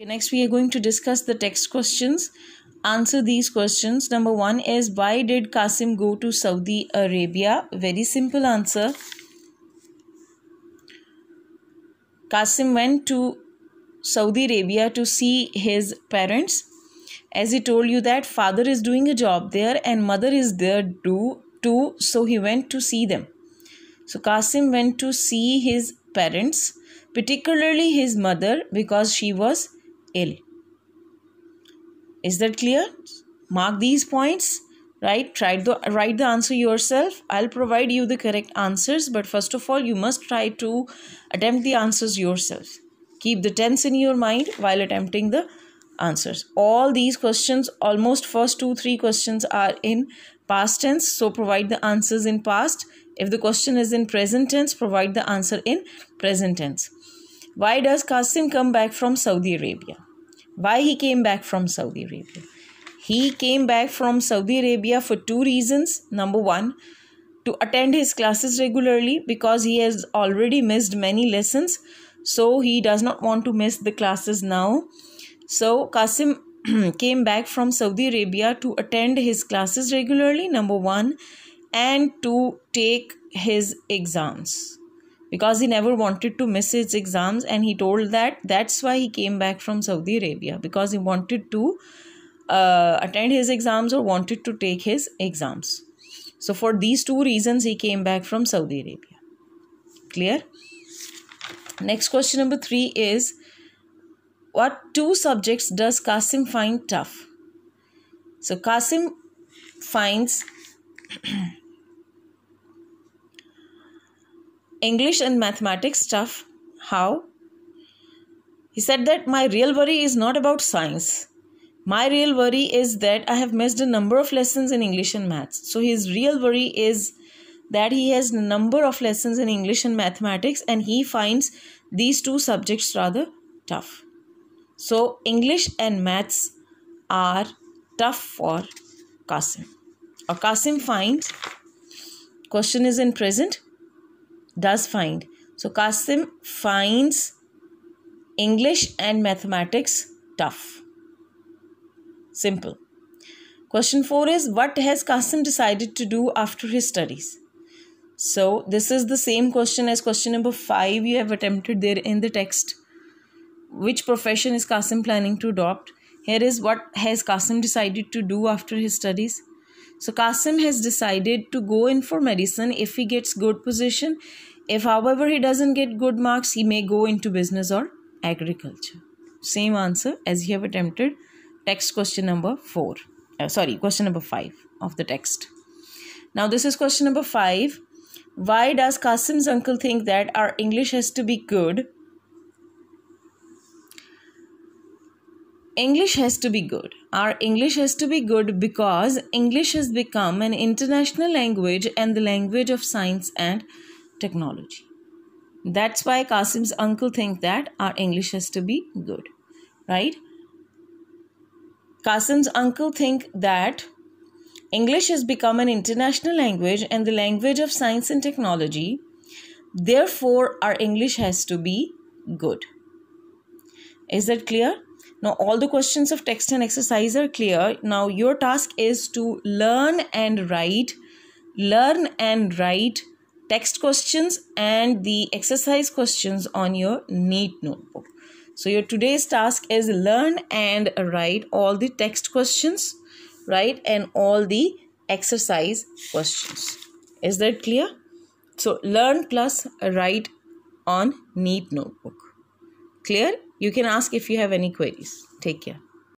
Next, we are going to discuss the text questions. Answer these questions. Number 1 is, why did Qasim go to Saudi Arabia? Very simple answer. Qasim went to Saudi Arabia to see his parents. As he told you that father is doing a job there and mother is there too, so he went to see them. So Qasim went to see his parents, particularly his mother, because she was ill. Is that clear? Mark these points, right? Write the answer yourself. I'll provide you the correct answers, but first of all, you must try to attempt the answers yourself. Keep the tense in your mind while attempting the answers. All these questions, almost first 2-3 questions are in past tense, so provide the answers in past. If the question is in present tense, provide the answer in present tense. Why does Qasim come back from Saudi Arabia? Why he came back from Saudi Arabia? He came back from Saudi Arabia for 2 reasons. Number 1, to attend his classes regularly, because he has already missed many lessons. So he does not want to miss the classes now. So Qasim came back from Saudi Arabia to attend his classes regularly, number 1, and to take his exams, because he never wanted to miss his exams, and he told that's why he came back from Saudi Arabia, because he wanted to attend his exams or wanted to take his exams. So for these 2 reasons, he came back from Saudi Arabia. Clear? Next question number 3 is, what 2 subjects does Qasim find tough? So Qasim finds English and mathematics tough. How? He said that my real worry is not about science. My real worry is that I have missed a number of lessons in English and maths. So his real worry is that he has a number of lessons in English and mathematics, and he finds these 2 subjects rather tough. So English and maths are tough for Qasim. Or Qasim finds, question is in present, does find. So Qasim finds English and mathematics tough. Simple. Question 4 is, what has Qasim decided to do after his studies? So this is the same question as question number 5 you have attempted there in the text. Which profession is Qasim planning to adopt? Here is, what has Qasim decided to do after his studies? So Qasim has decided to go in for medicine if he gets good position. If however he doesn't get good marks, he may go into business or agriculture. Same answer as you have attempted text question number 4. Question number 5 of the text. Now this is question number 5. Why does Qasim's uncle think that our English has to be good? English has to be good. Our English has to be good because English has become an international language and the language of science and technology. That's why Qasim's uncle thinks that our English has to be good, right? Qasim's uncle thinks that English has become an international language and the language of science and technology. Therefore, our English has to be good. Is that clear? Now, all the questions of text and exercise are clear. Now, your task is to learn and write text questions and the exercise questions on your NEET notebook. So, your today's task is learn and write all the text questions, right, and all the exercise questions. Is that clear? So, learn plus write on NEET notebook. Clear? You can ask if you have any queries. Take care.